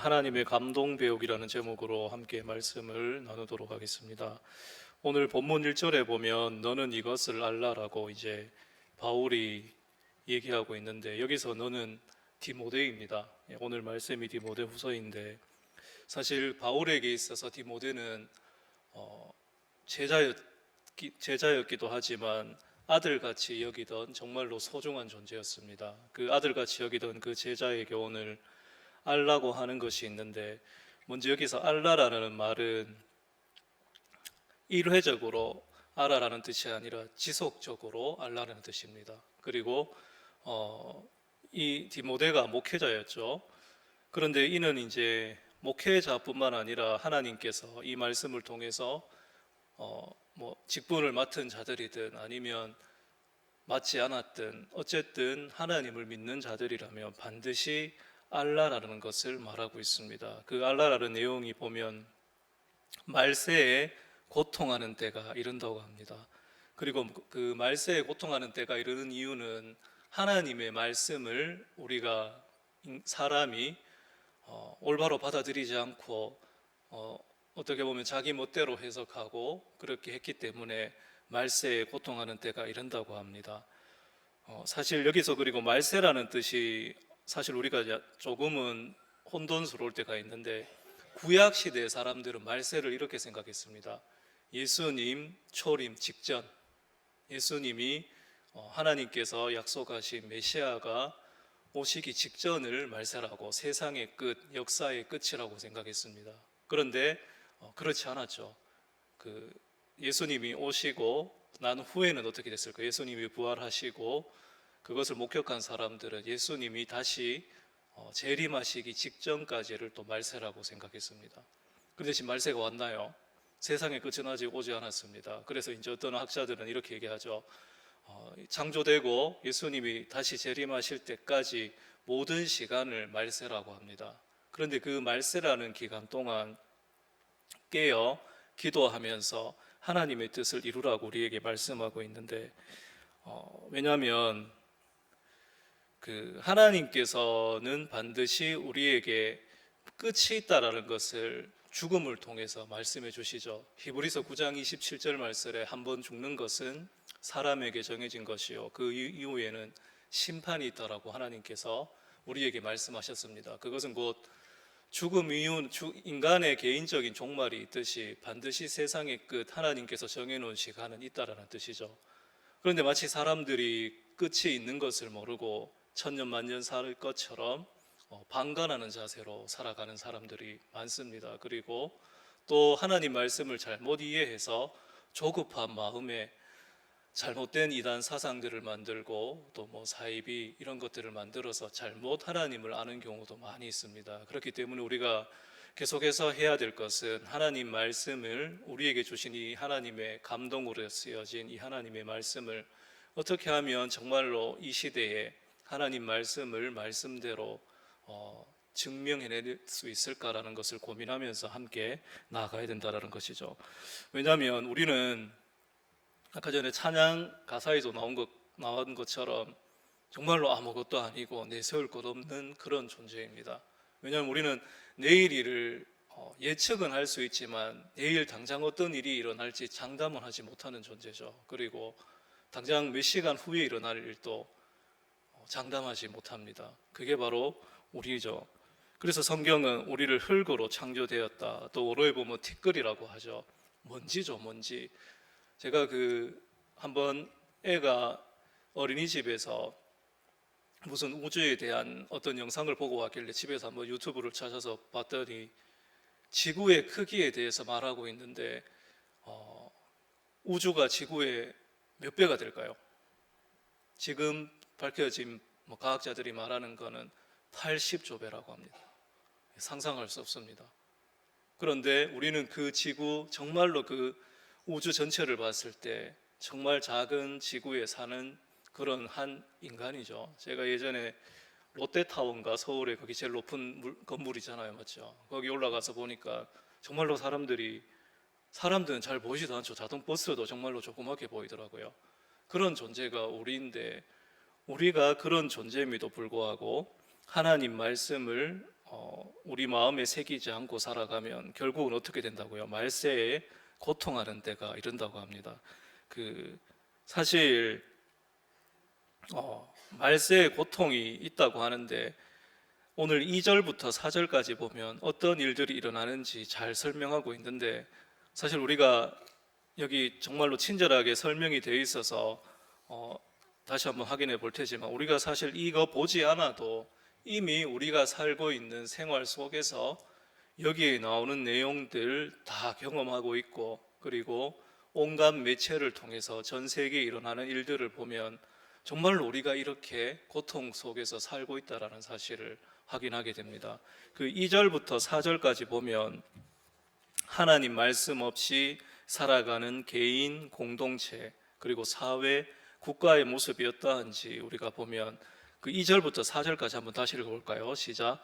하나님의 감동 배우기라는 제목으로 함께 말씀을 나누도록 하겠습니다. 오늘 본문 1절에 보면 너는 이것을 알라라고 이제 바울이 얘기하고 있는데, 여기서 너는 디모데입니다. 오늘 말씀이 디모데 후서인데, 사실 바울에게 있어서 디모데는 제자였기도 하지만 아들같이 여기던 정말로 소중한 존재였습니다. 그 아들같이 여기던 그 제자에게 오늘 알라고 하는 것이 있는데, 먼저 여기서 알라라는 말은 일회적으로 알아라는 뜻이 아니라 지속적으로 알라라는 뜻입니다. 그리고 이 디모데가 목회자였죠. 그런데 이는 이제 목회자뿐만 아니라 하나님께서 이 말씀을 통해서 직분을 맡은 자들이든 아니면 맡지 않았든 어쨌든 하나님을 믿는 자들이라면 반드시 알라라는 것을 말하고 있습니다. 그 알라라는 내용이 보면 말세에 고통하는 때가 이른다고 합니다. 그리고 그 말세에 고통하는 때가 이르는 이유는 하나님의 말씀을 우리가 사람이 올바로 받아들이지 않고 어떻게 보면 자기 멋대로 해석하고 그렇게 했기 때문에 말세에 고통하는 때가 이른다고 합니다. 사실 여기서 그리고 말세라는 뜻이 사실 우리가 조금은 혼돈스러울 때가 있는데, 구약 시대 사람들은 말세를 이렇게 생각했습니다. 예수님 초림 직전, 예수님이 하나님께서 약속하신 메시아가 오시기 직전을 말세라고, 세상의 끝, 역사의 끝이라고 생각했습니다. 그런데 그렇지 않았죠. 예수님이 오시고 난 후에는 어떻게 됐을까? 예수님이 부활하시고 그것을 목격한 사람들은 예수님이 다시 재림하시기 직전까지를 또 말세라고 생각했습니다. 그런데 지금 말세가 왔나요? 세상의 끝은 아직 오지 않았습니다. 그래서 이제 어떤 학자들은 이렇게 얘기하죠. 창조되고 예수님이 다시 재림하실 때까지 모든 시간을 말세라고 합니다. 그런데 그 말세라는 기간 동안 깨어 기도하면서 하나님의 뜻을 이루라고 우리에게 말씀하고 있는데, 왜냐하면 하나님께서는 반드시 우리에게 끝이 있다라는 것을 죽음을 통해서 말씀해 주시죠. 히브리서 9장 27절 말씀에 한 번 죽는 것은 사람에게 정해진 것이요 그 이후에는 심판이 있다라고 하나님께서 우리에게 말씀하셨습니다. 그것은 곧 죽음 이후 인간의 개인적인 종말이 있듯이 반드시 세상의 끝, 하나님께서 정해놓은 시간은 있다라는 뜻이죠. 그런데 마치 사람들이 끝이 있는 것을 모르고 천년 만년 살 것처럼 방관하는 자세로 살아가는 사람들이 많습니다. 그리고 또 하나님 말씀을 잘못 이해해서 조급한 마음에 잘못된 이단 사상들을 만들고 또 사이비 이런 것들을 만들어서 잘못 하나님을 아는 경우도 많이 있습니다. 그렇기 때문에 우리가 계속해서 해야 될 것은 하나님 말씀을, 우리에게 주신 이 하나님의 감동으로 쓰여진 이 하나님의 말씀을 어떻게 하면 정말로 이 시대에 하나님 말씀을 말씀대로 증명해낼 수 있을까라는 것을 고민하면서 함께 나아가야 된다는 것이죠. 왜냐하면 우리는 아까 전에 찬양 가사에도 나온 것처럼 정말로 아무것도 아니고 내세울 것 없는 그런 존재입니다. 왜냐하면 우리는 내일 일을 예측은 할 수 있지만 내일 당장 어떤 일이 일어날지 장담은 하지 못하는 존재죠. 그리고 당장 몇 시간 후에 일어날 일도 장담하지 못합니다. 그게 바로 우리죠. 그래서 성경은 우리를 흙으로 창조되었다, 또 어로에 보면 티끌이라고 하죠. 먼지죠, 먼지. 제가 한번 애가 어린이집에서 무슨 우주에 대한 어떤 영상을 보고 왔길래 집에서 한번 유튜브를 찾아서 봤더니 지구의 크기에 대해서 말하고 있는데 우주가 지구의 몇 배가 될까요? 지금 밝혀진 과학자들이 말하는 거는 80조 배라고 합니다. 상상할 수 없습니다. 그런데 우리는 그 지구, 정말로 그 우주 전체를 봤을 때 정말 작은 지구에 사는 그런 한 인간이죠. 제가 예전에 롯데타워인가, 서울에 거기 제일 높은 건물이잖아요, 맞죠? 거기 올라가서 보니까 정말로 사람들은 잘 보이지도 않죠. 자동버스도 정말로 조그맣게 보이더라고요. 그런 존재가 우리인데, 우리가 그런 존재임에도 불구하고 하나님 말씀을 우리 마음에 새기지 않고 살아가면 결국은 어떻게 된다고요? 말세에 고통하는 때가 이른다고 합니다. 그 사실 말세에 고통이 있다고 하는데 오늘 2절부터 4절까지 보면 어떤 일들이 일어나는지 잘 설명하고 있는데 사실 우리가 여기 정말로 친절하게 설명이 되어 있어서 다시 한번 확인해 볼 테지만 우리가 사실 이거 보지 않아도 이미 우리가 살고 있는 생활 속에서 여기에 나오는 내용들 다 경험하고 있고 그리고 온갖 매체를 통해서 전 세계에 일어나는 일들을 보면 정말로 우리가 이렇게 고통 속에서 살고 있다라는 사실을 확인하게 됩니다. 그 2절부터 4절까지 보면 하나님 말씀 없이 살아가는 개인, 공동체, 그리고 사회, 국가의 모습이 어떠한지 우리가 보면 그 2절부터 4절까지 한번 다시 읽어볼까요? 시작.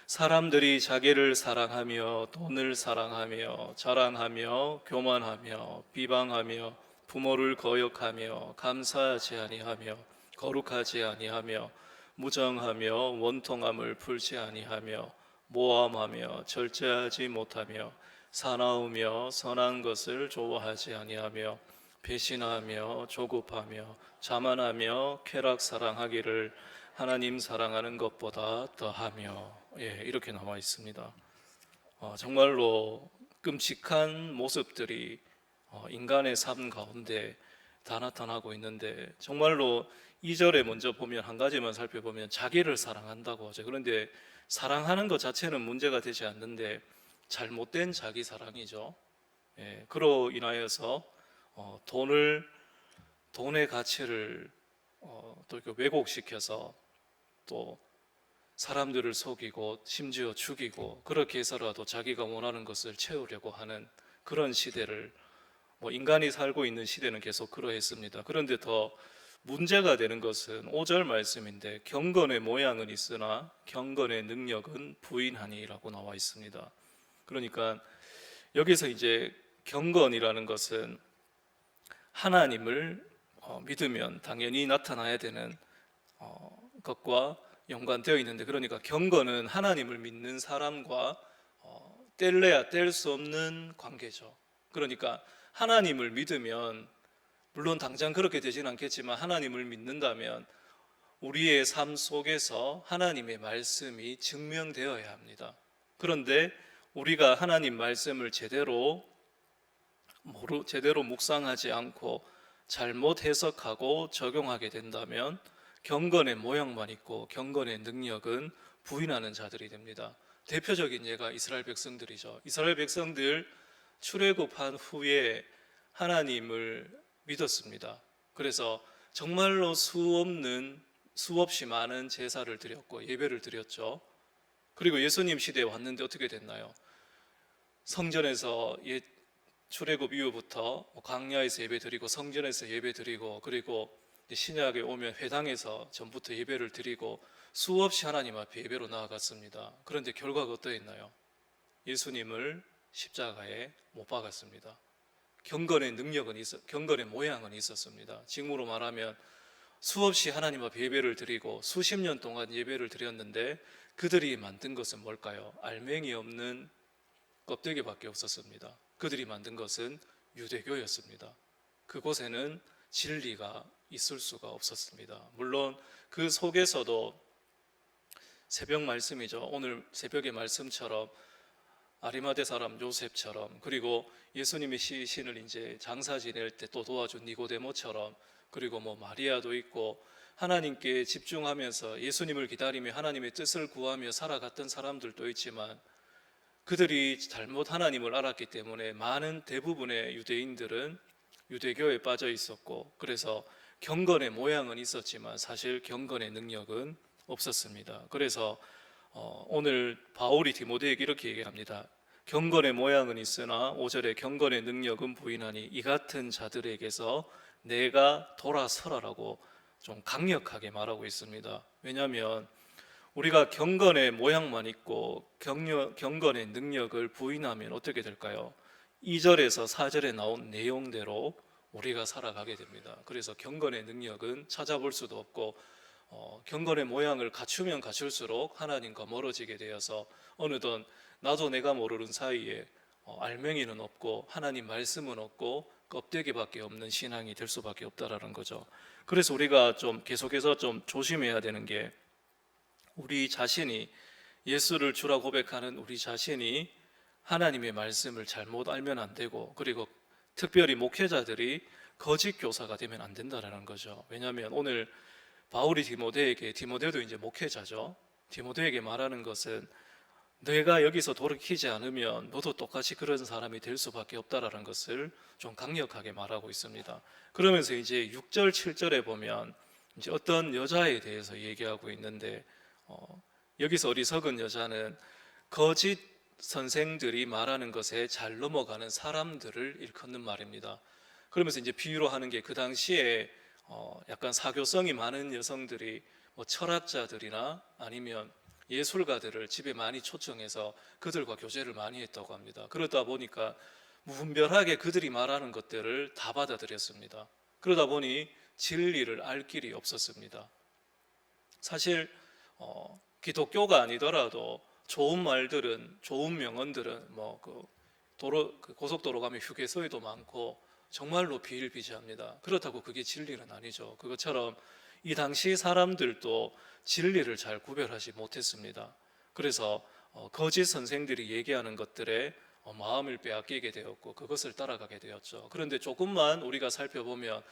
사람들이 자기를 사랑하며 돈을 사랑하며 자랑하며 교만하며 비방하며 부모를 거역하며 감사하지 아니하며 거룩하지 아니하며 무정하며 원통함을 풀지 아니하며 모함하며 절제하지 못하며 사나우며 선한 것을 좋아하지 아니하며 배신하며 조급하며 자만하며 쾌락 사랑하기를 하나님 사랑하는 것보다 더하며 이렇게 나와 있습니다. 정말로 끔찍한 모습들이 인간의 삶 가운데 다 나타나고 있는데 정말로 2절에 먼저 보면 한 가지만 살펴보면 자기를 사랑한다고 하죠. 그런데 사랑하는 것 자체는 문제가 되지 않는데 잘못된 자기 사랑이죠. 그로 인하여서 돈의 가치를 또 이렇게 왜곡시켜서 또 사람들을 속이고 심지어 죽이고 그렇게 해서라도 자기가 원하는 것을 채우려고 하는 그런 시대를 인간이 살고 있는 시대는 계속 그러했습니다. 그런데 더 문제가 되는 것은 5절 말씀인데 경건의 모양은 있으나 경건의 능력은 부인하니라고 나와 있습니다. 그러니까 여기서 이제 경건이라는 것은 하나님을 믿으면 당연히 나타나야 되는 것과 연관되어 있는데 그러니까 경건은 하나님을 믿는 사람과 뗄래야 뗄 수 없는 관계죠. 그러니까 하나님을 믿으면 물론 당장 그렇게 되지는 않겠지만 하나님을 믿는다면 우리의 삶 속에서 하나님의 말씀이 증명되어야 합니다. 그런데 우리가 하나님 말씀을 제대로 묵상하지 않고 잘못 해석하고 적용하게 된다면 경건의 모양만 있고 경건의 능력은 부인하는 자들이 됩니다. 대표적인 예가 이스라엘 백성들이죠. 이스라엘 백성들 출애굽한 후에 하나님을 믿었습니다. 그래서 정말로 수없이 많은 제사를 드렸고 예배를 드렸죠. 그리고 예수님 시대에 왔는데 어떻게 됐나요? 성전에서 출애굽 이후부터 광야에서 예배드리고 성전에서 예배드리고 그리고 신약에 오면 회당에서 전부터 예배를 드리고 수없이 하나님 앞에 예배로 나아갔습니다. 그런데 결과가 어떠했나요? 예수님을 십자가에 못 박았습니다. 경건의 모양은 있었습니다. 지금으로 말하면 수없이 하나님 앞에 예배를 드리고 수십 년 동안 예배를 드렸는데 그들이 만든 것은 뭘까요? 알맹이 없는 껍데기밖에 없었습니다. 그들이 만든 것은 유대교였습니다. 그곳에는 진리가 있을 수가 없었습니다. 물론 그 속에서도 새벽 말씀이죠. 오늘 새벽의 말씀처럼 아리마대 사람 요셉처럼 그리고 예수님이 시신을 이제 장사 지낼 때 또 도와준 니고데모처럼 그리고 마리아도 있고 하나님께 집중하면서 예수님을 기다리며 하나님의 뜻을 구하며 살아갔던 사람들도 있지만 그들이 잘못 하나님을 알았기 때문에 많은 대부분의 유대인들은 유대교에 빠져 있었고 그래서 경건의 모양은 있었지만 사실 경건의 능력은 없었습니다. 그래서 오늘 바울이 디모데에게 이렇게 얘기합니다. 경건의 모양은 있으나 5절에 경건의 능력은 부인하니 이 같은 자들에게서 내가 돌아서라라고 좀 강력하게 말하고 있습니다. 왜냐하면 우리가 경건의 모양만 있고 경건의 능력을 부인하면 어떻게 될까요? 2절에서 4절에 나온 내용대로 우리가 살아가게 됩니다. 그래서 경건의 능력은 찾아볼 수도 없고 경건의 모양을 갖추면 갖출수록 하나님과 멀어지게 되어서 어느덧 나도 내가 모르는 사이에 알맹이는 없고 하나님 말씀은 없고 껍데기밖에 없는 신앙이 될 수밖에 없다라는 거죠. 그래서 우리가 좀 계속해서 좀 조심해야 되는 게, 우리 자신이, 예수를 주라 고백하는 우리 자신이 하나님의 말씀을 잘못 알면 안 되고, 그리고 특별히 목회자들이 거짓 교사가 되면 안 된다라는 거죠. 왜냐하면 오늘 바울이 디모데도 이제 목회자죠. 디모데에게 말하는 것은 내가 여기서 돌이키지 않으면 너도 똑같이 그런 사람이 될 수밖에 없다라는 것을 좀 강력하게 말하고 있습니다. 그러면서 이제 6절, 7절에 보면 이제 어떤 여자에 대해서 얘기하고 있는데, 여기서 어리석은 여자는 거짓 선생들이 말하는 것에 잘 넘어가는 사람들을 일컫는 말입니다. 그러면서 이제 비유로 하는 게, 그 당시에 약간 사교성이 많은 여성들이 뭐 철학자들이나 아니면 예술가들을 집에 많이 초청해서 그들과 교제를 많이 했다고 합니다. 그러다 보니까 무분별하게 그들이 말하는 것들을 다 받아들였습니다. 그러다 보니 진리를 알 길이 없었습니다. 사실 기독교가 아니더라도 좋은 말들은, 좋은 명언들은 고속도로 가면 휴게소에도 많고 정말로 비일비재합니다. 그렇다고 그게 진리는 아니죠. 그것처럼 이 당시 사람들도 진리를 잘 구별하지 못했습니다. 그래서 거짓 선생들이 얘기하는 것들에 마음을 빼앗기게 되었고 그것을 따라가게 되었죠. 그런데 조금만 우리가 살펴보면,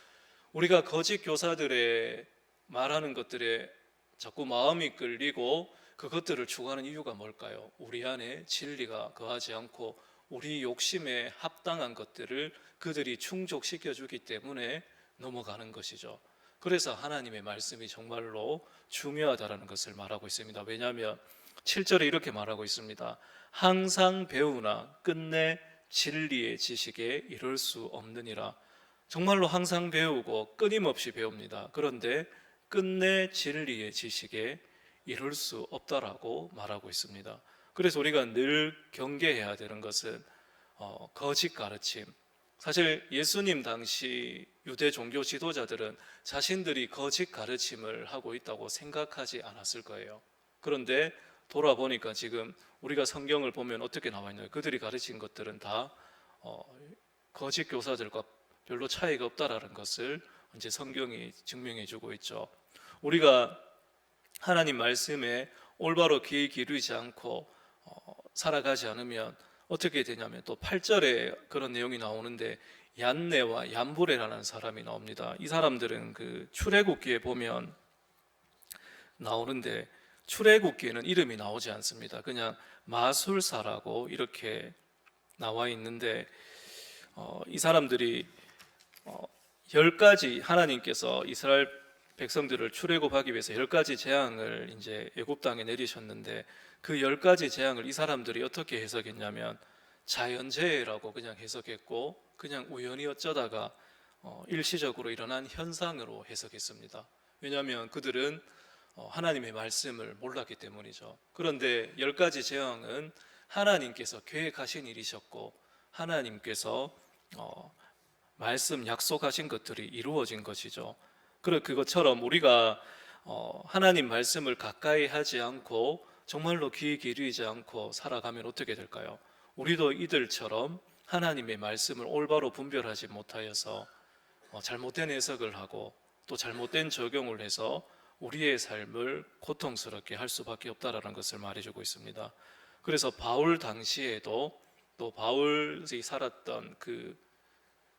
우리가 거짓 교사들의 말하는 것들에 자꾸 마음이 끌리고 그것들을 추구하는 이유가 뭘까요? 우리 안에 진리가 거하지 않고 우리 욕심에 합당한 것들을 그들이 충족시켜 주기 때문에 넘어가는 것이죠. 그래서 하나님의 말씀이 정말로 중요하다는 것을 말하고 있습니다. 왜냐하면 7절에 이렇게 말하고 있습니다. 항상 배우나 끝내 진리의 지식에 이를 수 없느니라. 정말로 항상 배우고 끊임없이 배웁니다. 그런데 끝내 진리의 지식에 이룰 수 없다라고 말하고 있습니다. 그래서 우리가 늘 경계해야 되는 것은 거짓 가르침. 사실 예수님 당시 유대 종교 지도자들은 자신들이 거짓 가르침을 하고 있다고 생각하지 않았을 거예요. 그런데 돌아보니까 지금 우리가 성경을 보면 어떻게 나와 있나요? 그들이 가르친 것들은 다 거짓 교사들과 별로 차이가 없다라는 것을 이제 성경이 증명해 주고 있죠. 우리가 하나님 말씀에 올바로 귀 기울이지 않고 살아가지 않으면 어떻게 되냐면, 또 8절에 그런 내용이 나오는데 얀네와 얀브레라는 사람이 나옵니다. 이 사람들은 그 출애굽기에 보면 나오는데, 출애굽기에는 이름이 나오지 않습니다. 그냥 마술사라고 이렇게 나와 있는데, 이 사람들이 10가지, 하나님께서 이스라엘 백성들을 출애굽하기 위해서 10가지 재앙을 이제 애굽 땅에 내리셨는데, 그 10가지 재앙을 이 사람들이 어떻게 해석했냐면 자연재해라고 그냥 해석했고, 그냥 우연히 어쩌다가 일시적으로 일어난 현상으로 해석했습니다. 왜냐하면 그들은 하나님의 말씀을 몰랐기 때문이죠. 그런데 10가지 재앙은 하나님께서 계획하신 일이셨고, 하나님께서 말씀 약속하신 것들이 이루어진 것이죠. 그것처럼 우리가 하나님 말씀을 가까이 하지 않고 정말로 귀 기울이지 않고 살아가면 어떻게 될까요? 우리도 이들처럼 하나님의 말씀을 올바로 분별하지 못하여서 잘못된 해석을 하고 또 잘못된 적용을 해서 우리의 삶을 고통스럽게 할 수밖에 없다라는 것을 말해주고 있습니다. 그래서 바울 당시에도, 또 바울이 살았던 그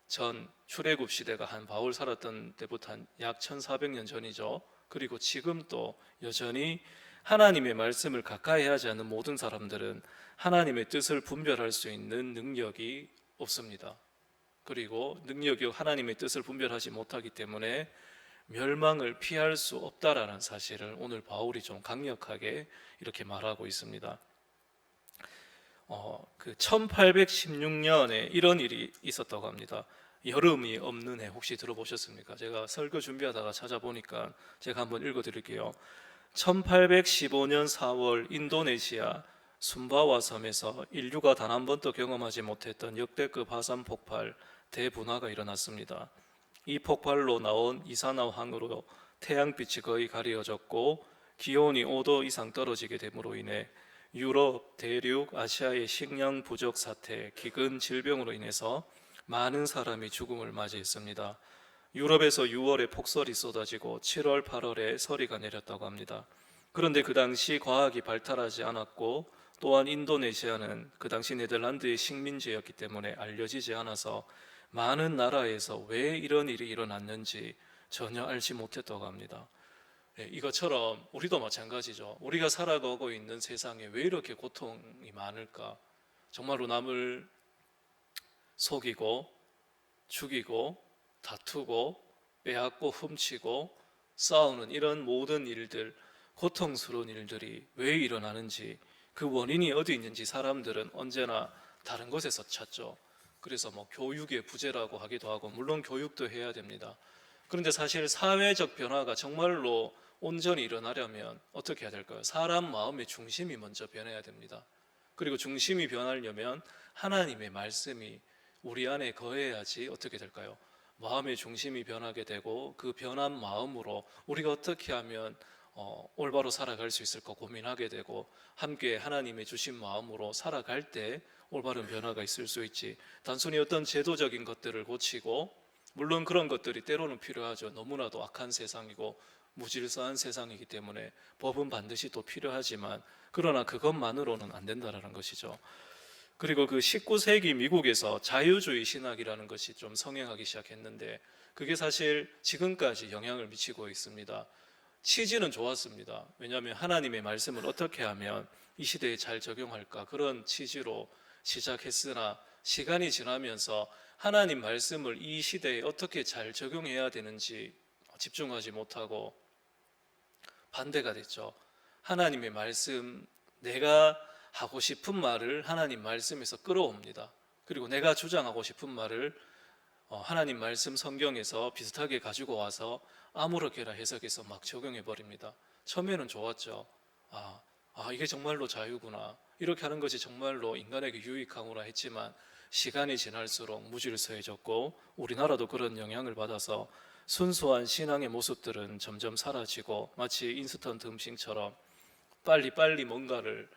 전 출애굽 시대가 한 바울 살았던 때부터 한 약 1400년 전이죠. 그리고 지금 또 여전히 하나님의 말씀을 가까이 하지 않는 모든 사람들은 하나님의 뜻을 분별할 수 있는 능력이 없습니다. 그리고 능력이 하나님의 뜻을 분별하지 못하기 때문에 멸망을 피할 수 없다라는 사실을 오늘 바울이 좀 강력하게 이렇게 말하고 있습니다. 1816년에 이런 일이 있었다고 합니다. 여름이 없는 해 혹시 들어보셨습니까? 제가 설교 준비하다가 찾아보니까 제가 한번 읽어드릴게요. 1815년 4월 인도네시아 순바와 섬에서 인류가 단 한 번도 경험하지 못했던 역대급 화산 폭발 대분화가 일어났습니다. 이 폭발로 나온 이산화황으로 태양빛이 거의 가려졌고 기온이 5도 이상 떨어지게 됨으로 인해 유럽, 대륙, 아시아의 식량 부족 사태, 기근, 질병으로 인해서 많은 사람이 죽음을 맞이했습니다. 유럽에서 6월에 폭설이 쏟아지고 7월, 8월에 서리가 내렸다고 합니다. 그런데 그 당시 과학이 발달하지 않았고 또한 인도네시아는 그 당시 네덜란드의 식민지였기 때문에 알려지지 않아서 많은 나라에서 왜 이런 일이 일어났는지 전혀 알지 못했다고 합니다. 이것처럼 우리도 마찬가지죠. 우리가 살아가고 있는 세상에 왜 이렇게 고통이 많을까? 정말로 남을 속이고 죽이고 다투고 빼앗고 훔치고 싸우는 이런 모든 일들, 고통스러운 일들이 왜 일어나는지, 그 원인이 어디 있는지 사람들은 언제나 다른 곳에서 찾죠. 그래서 뭐 교육의 부재라고 하기도 하고, 물론 교육도 해야 됩니다. 그런데 사실 사회적 변화가 정말로 온전히 일어나려면 어떻게 해야 될까요? 사람 마음의 중심이 먼저 변해야 됩니다. 그리고 중심이 변하려면 하나님의 말씀이 우리 안에 거해야지 어떻게 될까요? 마음의 중심이 변하게 되고, 그 변한 마음으로 우리가 어떻게 하면 올바로 살아갈 수 있을까 고민하게 되고, 함께 하나님의 주신 마음으로 살아갈 때 올바른 변화가 있을 수 있지, 단순히 어떤 제도적인 것들을 고치고, 물론 그런 것들이 때로는 필요하죠. 너무나도 악한 세상이고 무질서한 세상이기 때문에 법은 반드시 또 필요하지만, 그러나 그것만으로는 안 된다는 것이죠. 그리고 그 19세기 미국에서 자유주의 신학이라는 것이 좀 성행하기 시작했는데, 그게 사실 지금까지 영향을 미치고 있습니다. 취지는 좋았습니다. 왜냐하면 하나님의 말씀을 어떻게 하면 이 시대에 잘 적용할까, 그런 취지로 시작했으나 시간이 지나면서 하나님 말씀을 이 시대에 어떻게 잘 적용해야 되는지 집중하지 못하고 반대가 됐죠. 하나님의 말씀, 내가 하고 싶은 말을 하나님 말씀에서 끌어옵니다. 그리고 내가 주장하고 싶은 말을 하나님 말씀 성경에서 비슷하게 가지고 와서 아무렇게나 해석해서 막 적용해 버립니다. 처음에는 좋았죠. 이게 정말로 자유구나, 이렇게 하는 것이 정말로 인간에게 유익하구나 했지만, 시간이 지날수록 무질서해졌고 우리나라도 그런 영향을 받아서 순수한 신앙의 모습들은 점점 사라지고, 마치 인스턴트 음식처럼 빨리빨리 뭔가를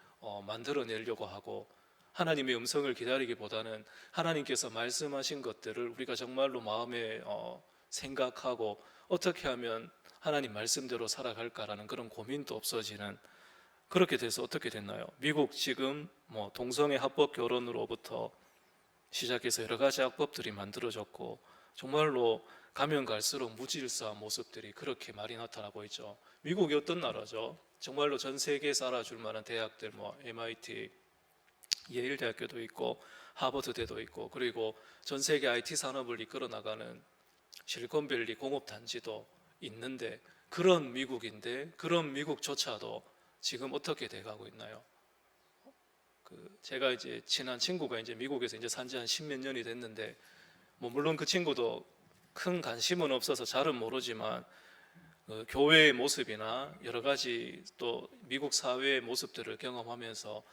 만들어내려고 하고, 하나님의 음성을 기다리기보다는 하나님께서 말씀하신 것들을 우리가 정말로 마음에 생각하고 어떻게 하면 하나님 말씀대로 살아갈까라는 그런 고민도 없어지는, 그렇게 돼서 어떻게 됐나요? 미국 지금 뭐 동성애 합법 결혼으로부터 시작해서 여러 가지 악법들이 만들어졌고, 정말로 가면 갈수록 무질서한 모습들이 그렇게 많이 나타나고 있죠. 미국이 어떤 나라죠? 정말로 전 세계에서 알아줄 만한 대학들, 뭐 MIT, 예일 대학교도 있고 하버드대도 있고, 그리고 전 세계 IT 산업을 이끌어 나가는 실리콘밸리 공업 단지도 있는데, 그런 미국인데 그런 미국조차도 지금 어떻게 돼가고 있나요? 제가 이제 친한 친구가 이제 미국에서 이제 산지 한 십몇 년이 됐는데, 뭐 물론 그 친구도 큰 관심은 없어서 잘은 모르지만 교회의 모습이나 여러 가지 또 미국 사회의 모습들을 경험하면서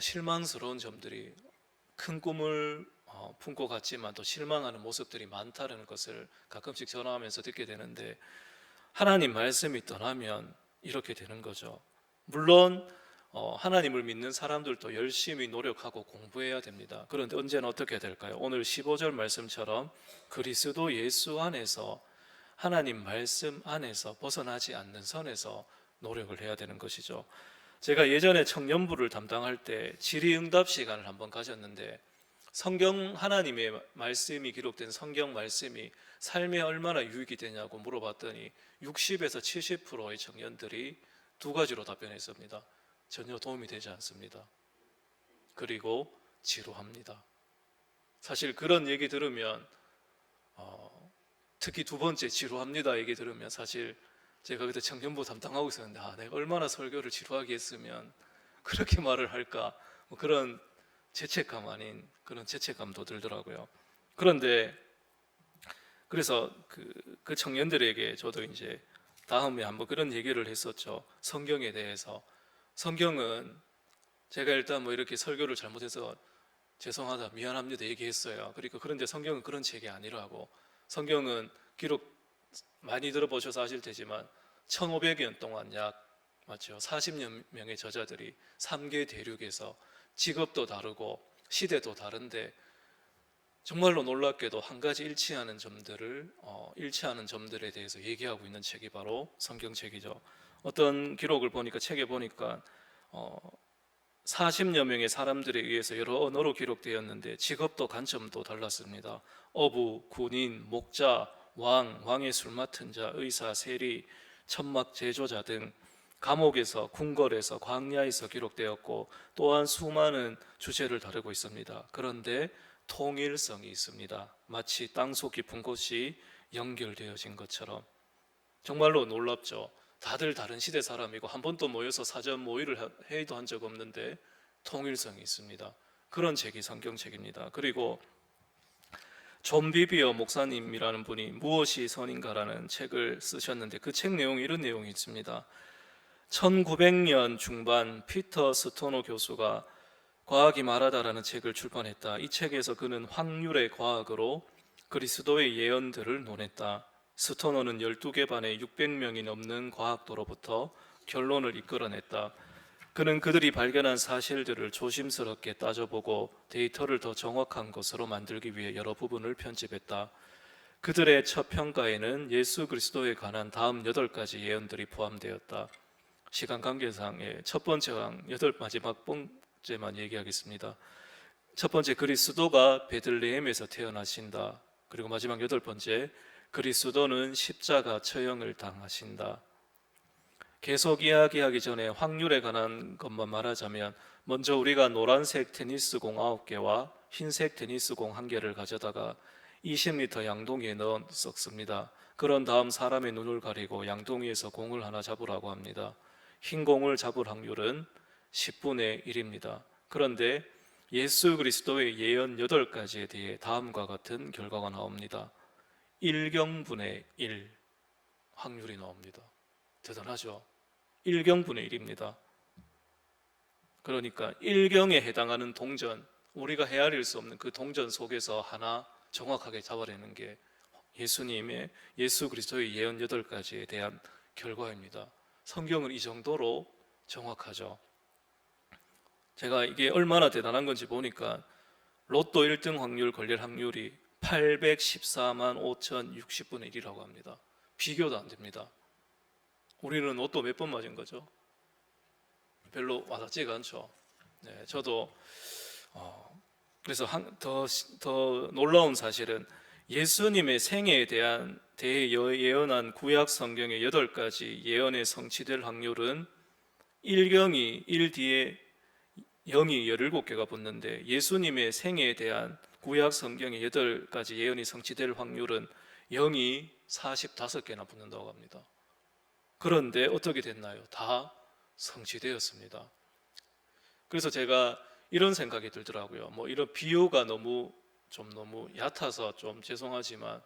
실망스러운 점들이, 큰 꿈을 품고 갔지만 또 실망하는 모습들이 많다는 것을 가끔씩 전화하면서 듣게 되는데, 하나님 말씀이 떠나면 이렇게 되는 거죠. 물론 하나님을 믿는 사람들도 열심히 노력하고 공부해야 됩니다. 그런데 언제나 어떻게 될까요? 오늘 15절 말씀처럼 그리스도 예수 안에서, 하나님 말씀 안에서 벗어나지 않는 선에서 노력을 해야 되는 것이죠. 제가 예전에 청년부를 담당할 때 질의응답 시간을 한번 가졌는데, 성경, 하나님의 말씀이 기록된 성경 말씀이 삶에 얼마나 유익이 되냐고 물어봤더니 60에서 70%의 청년들이 두 가지로 답변했습니다. 전혀 도움이 되지 않습니다. 그리고 지루합니다. 사실 그런 얘기 들으면, 특히 두 번째 지루합니다 얘기 들으면, 사실 제가 그때 청년부 담당하고 있었는데, 내가 얼마나 설교를 지루하게 했으면 그렇게 말을 할까, 뭐 그런 죄책감 아닌 그런 죄책감도 들더라고요. 그런데 그래서 그 청년들에게 저도 이제 다음에 한번 그런 얘기를 했었죠. 성경에 대해서. 성경은, 제가 일단 뭐 이렇게 설교를 잘못해서 죄송하다, 미안합니다 얘기했어요. 그러니까 그런데 성경은 그런 책이 아니라고. 성경은 많이 들어보셔서 아실 테지만 1500년 동안 약 맞죠? 40여 명의 저자들이 3개 대륙에서 직업도 다르고 시대도 다른데 정말로 놀랍게도 한 가지 일치하는 점들에 대해서 얘기하고 있는 책이 바로 성경책이죠. 어떤 기록을 보니까 책에 보니까 40여 명의 사람들에 의해서 여러 언어로 기록되었는데 직업도 관점도 달랐습니다. 어부, 군인, 목자, 왕의 술 맡은 자, 의사, 세리, 천막 제조자 등 감옥에서, 궁궐에서, 광야에서 기록되었고 또한 수많은 주제를 다루고 있습니다. 그런데 통일성이 있습니다. 마치 땅속 깊은 곳이 연결되어진 것처럼. 정말로 놀랍죠. 다들 다른 시대 사람이고 한 번도 모여서 사전 모의를 회의도 한 적 없는데 통일성이 있습니다. 그런 책이 성경책입니다. 그리고 존 비비어 목사님이라는 분이 무엇이 선인가라는 책을 쓰셨는데 그 책 내용에 이런 내용이 있습니다. 1900년 중반 피터 스토노 교수가 과학이 말하다라는 책을 출판했다. 이 책에서 그는 확률의 과학으로 그리스도의 예언들을 논했다. 스토너는 12개 반의 600명이 넘는 과학도로부터 결론을 이끌어냈다. 그는 그들이 발견한 사실들을 조심스럽게 따져보고 데이터를 더 정확한 것으로 만들기 위해 여러 부분을 편집했다. 그들의 첫 평가에는 예수 그리스도에 관한 다음 8가지 예언들이 포함되었다. 시간 관계상의 첫 번째랑 마지막 번째만 얘기하겠습니다. 첫 번째, 그리스도가 베들레헴에서 태어나신다. 그리고 마지막 8번째, 그리스도는 십자가 처형을 당하신다. 계속 이야기하기 전에 확률에 관한 것만 말하자면 먼저 우리가 노란색 테니스공 9개와 흰색 테니스공 1개를 가져다가 20m 양동이에 넣어 섞습니다. 그런 다음 사람의 눈을 가리고 양동이에서 공을 하나 잡으라고 합니다. 흰 공을 잡을 확률은 10분의 1입니다. 그런데 예수 그리스도의 예언 8가지에 대해 다음과 같은 결과가 나옵니다. 1경분의 1 확률이 나옵니다. 대단하죠? 1경분의 1입니다. 그러니까 1경에 해당하는 동전, 우리가 헤아릴 수 없는 그 동전 속에서 하나 정확하게 잡아내는 게 예수 그리스도의 예언 8가지에 대한 결과입니다. 성경은 이 정도로 정확하죠. 제가 이게 얼마나 대단한 건지 보니까 로또 1등 확률 걸릴 확률이 814만 5,060분의 1이라고 합니다. 비교도 안 됩니다. 우리는 로또 몇 번 맞은 거죠? 별로 와닿지가 않죠. 네, 저도 그래서 더 놀라운 사실은 예수님의 생애에 대해 예언한 구약 성경의 8가지 예언의 성취될 확률은 1경이 1 뒤에 0이 17개가 붙는데 예수님의 생애에 대한 구약 성경의 8가지 예언이 성취될 확률은 0이 45개나 붙는다고 합니다. 그런데 어떻게 됐나요? 다 성취되었습니다. 그래서 제가 이런 생각이 들더라고요. 이런 비유가 너무 얕아서 좀 죄송하지만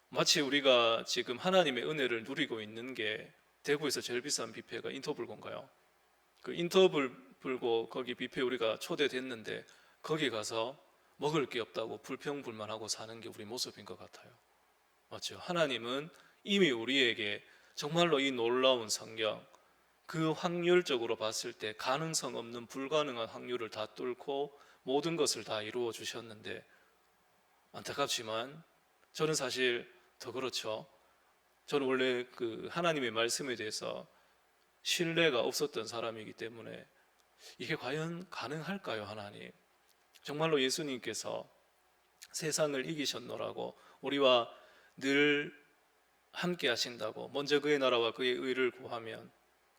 마치 우리가 지금 하나님의 은혜를 누리고 있는 게 대구에서 제일 비싼 뷔페가 인터블고인가요? 그 인터블고 거기 뷔페 우리가 초대됐는데 거기 가서 먹을 게 없다고 불평불만하고 사는 게 우리 모습인 것 같아요. 맞죠? 하나님은 이미 우리에게 정말로 이 놀라운 성경, 그 확률적으로 봤을 때 가능성 없는 불가능한 확률을 다 뚫고 모든 것을 다 이루어 주셨는데 안타깝지만 저는 사실 더 그렇죠. 저는 원래 그 하나님의 말씀에 대해서 신뢰가 없었던 사람이기 때문에 이게 과연 가능할까요, 하나님? 정말로 예수님께서 세상을 이기셨노라고 우리와 늘 함께 하신다고 먼저 그의 나라와 그의 의를 구하면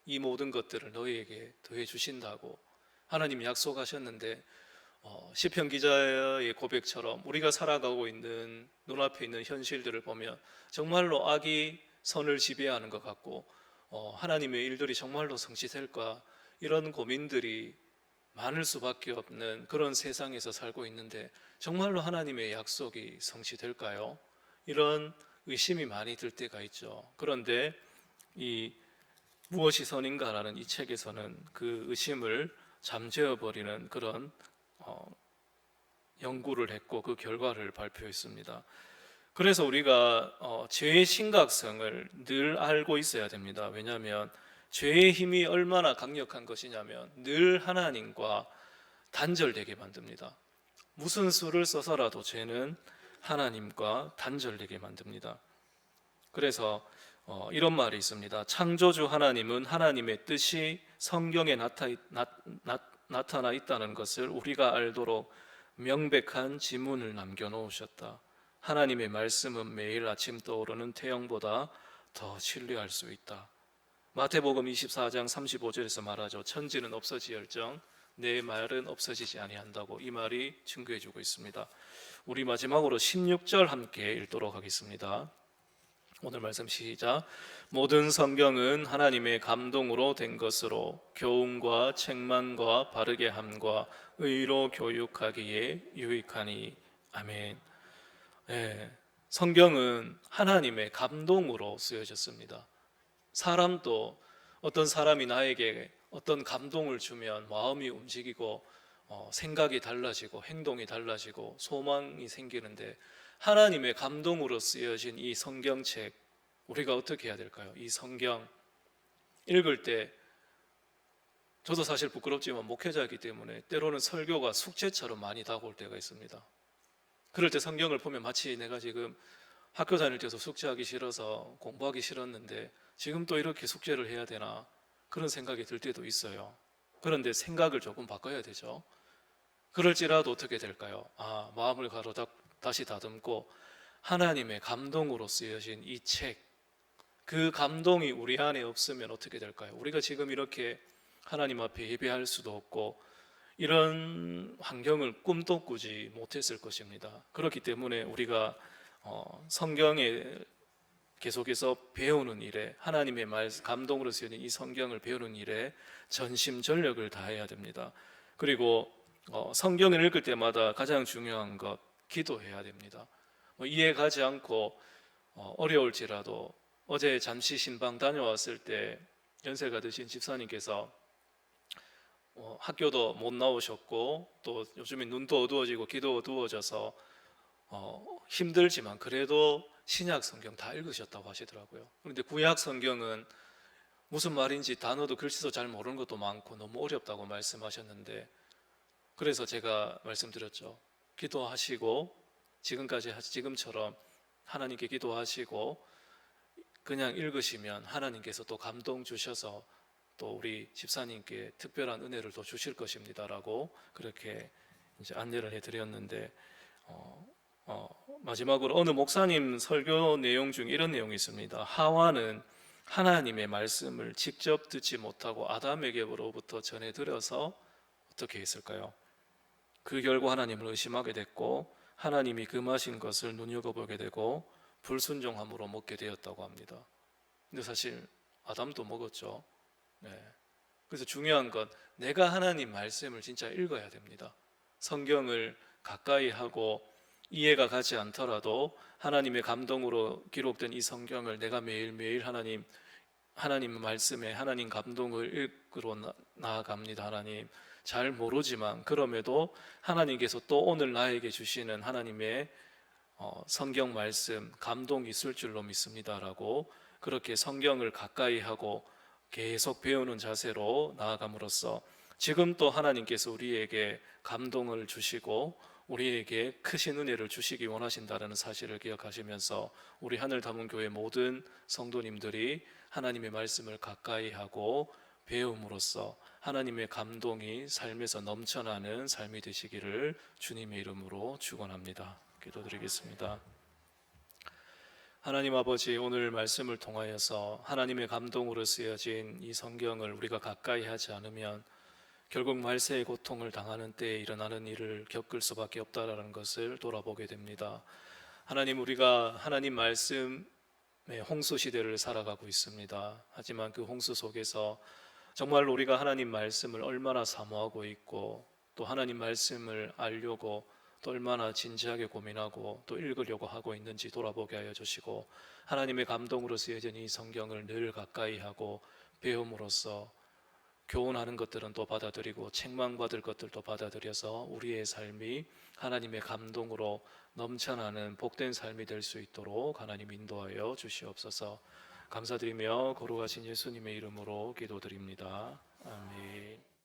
이 모든 것들을 너희에게 더해 주신다고 하나님이 약속하셨는데 시편 기자의 고백처럼 우리가 살아가고 있는 눈앞에 있는 현실들을 보면 정말로 악이 선을 지배하는 것 같고 하나님의 일들이 정말로 성취될까 이런 고민들이 많을 수밖에 없는 그런 세상에서 살고 있는데 정말로 하나님의 약속이 성취될까요? 이런 의심이 많이 들 때가 있죠. 그런데 이 무엇이 선인가라는 이 책에서는 그 의심을 잠재워버리는 그런 연구를 했고 그 결과를 발표했습니다. 그래서 우리가 죄의 심각성을 늘 알고 있어야 됩니다. 왜냐하면 죄의 힘이 얼마나 강력한 것이냐면 늘 하나님과 단절되게 만듭니다. 무슨 수를 써서라도 죄는 하나님과 단절되게 만듭니다. 그래서 이런 말이 있습니다. 창조주 하나님은 하나님의 뜻이 성경에 나타나 있다는 것을 우리가 알도록 명백한 지문을 남겨놓으셨다. 하나님의 말씀은 매일 아침 떠오르는 태양보다 더 신뢰할 수 있다. 마태복음 24장 35절에서 말하죠. 천지는 없어지열정 내 말은 없어지지 아니한다고. 이 말이 증거해 주고 있습니다. 우리 마지막으로 16절 함께 읽도록 하겠습니다. 오늘 말씀 시작. 모든 성경은 하나님의 감동으로 된 것으로 교훈과 책망과 바르게 함과 의로 교육하기에 유익하니. 아멘. 네, 성경은 하나님의 감동으로 쓰여졌습니다. 사람도 어떤 사람이 나에게 어떤 감동을 주면 마음이 움직이고 생각이 달라지고 행동이 달라지고 소망이 생기는데, 하나님의 감동으로 쓰여진 이 성경책, 우리가 어떻게 해야 될까요? 이 성경 읽을 때, 저도 사실 부끄럽지만 목회자이기 때문에 때로는 설교가 숙제처럼 많이 다가올 때가 있습니다. 그럴 때 성경을 보면 마치 내가 지금 학교 다닐 때도 숙제하기 싫어서 공부하기 싫었는데 지금 또 이렇게 숙제를 해야 되나, 그런 생각이 들 때도 있어요. 그런데 생각을 조금 바꿔야 되죠. 그럴지라도 어떻게 될까요? 마음을 다시 다듬고 하나님의 감동으로 쓰여진 이 책, 그 감동이 우리 안에 없으면 어떻게 될까요? 우리가 지금 이렇게 하나님 앞에 예배할 수도 없고 이런 환경을 꿈도 꾸지 못했을 것입니다. 그렇기 때문에 우리가 성경에 계속해서 배우는 일에, 하나님의 감동으로 쓰여진 이 성경을 배우는 일에 전심전력을 다해야 됩니다. 그리고 성경을 읽을 때마다 가장 중요한 것, 기도해야 됩니다. 이해 가지 않고 어려울지라도, 어제 잠시 신방 다녀왔을 때 연세가 드신 집사님께서 학교도 못 나오셨고 또 요즘에 눈도 어두워지고 기도 어두워져서 힘들지만 그래도 신약 성경 다 읽으셨다고 하시더라고요. 그런데 구약 성경은 무슨 말인지 단어도 글씨도 잘 모르는 것도 많고 너무 어렵다고 말씀하셨는데, 그래서 제가 말씀드렸죠. 기도하시고 지금처럼 하나님께 기도하시고 그냥 읽으시면 하나님께서 또 감동 주셔서 또 우리 집사님께 특별한 은혜를 또 주실 것입니다라고 그렇게 이제 안내를 해드렸는데, 마지막으로 어느 목사님 설교 내용 중에 이런 내용이 있습니다. 하와는 하나님의 말씀을 직접 듣지 못하고 아담에게로부터 전해드려서 어떻게 했을까요? 그 결과 하나님을 의심하게 됐고 하나님이 금하신 것을 눈여겨보게 되고 불순종함으로 먹게 되었다고 합니다. 근데 사실 아담도 먹었죠. 네. 그래서 중요한 건 내가 하나님 말씀을 진짜 읽어야 됩니다. 성경을 가까이 하고 이해가 가지 않더라도 하나님의 감동으로 기록된 이 성경을 내가 매일매일 하나님 말씀에 하나님 감동을 읽으러 나아갑니다. 하나님 잘 모르지만 그럼에도 하나님께서 또 오늘 나에게 주시는 하나님의 성경 말씀 감동이 있을 줄로 믿습니다라고, 그렇게 성경을 가까이 하고 계속 배우는 자세로 나아감으로써 지금 또 하나님께서 우리에게 감동을 주시고 우리에게 크신 은혜를 주시기 원하신다는 사실을 기억하시면서 우리 하늘다문교회 모든 성도님들이 하나님의 말씀을 가까이 하고 배움으로써 하나님의 감동이 삶에서 넘쳐나는 삶이 되시기를 주님의 이름으로 축원합니다. 기도드리겠습니다. 하나님 아버지, 오늘 말씀을 통하여서 하나님의 감동으로 쓰여진 이 성경을 우리가 가까이 하지 않으면 결국 말세의 고통을 당하는 때에 일어나는 일을 겪을 수밖에 없다라는 것을 돌아보게 됩니다. 하나님, 우리가 하나님 말씀의 홍수 시대를 살아가고 있습니다. 하지만 그 홍수 속에서 정말 우리가 하나님 말씀을 얼마나 사모하고 있고 또 하나님 말씀을 알려고 또 얼마나 진지하게 고민하고 또 읽으려고 하고 있는지 돌아보게 하여 주시고, 하나님의 감동으로 쓰여진 이 성경을 늘 가까이 하고 배움으로써 교훈하는 것들은 또 받아들이고 책망받을 것들도 받아들여서 우리의 삶이 하나님의 감동으로 넘쳐나는 복된 삶이 될 수 있도록 하나님 인도하여 주시옵소서. 감사드리며 거룩하신 예수님의 이름으로 기도드립니다. 아멘.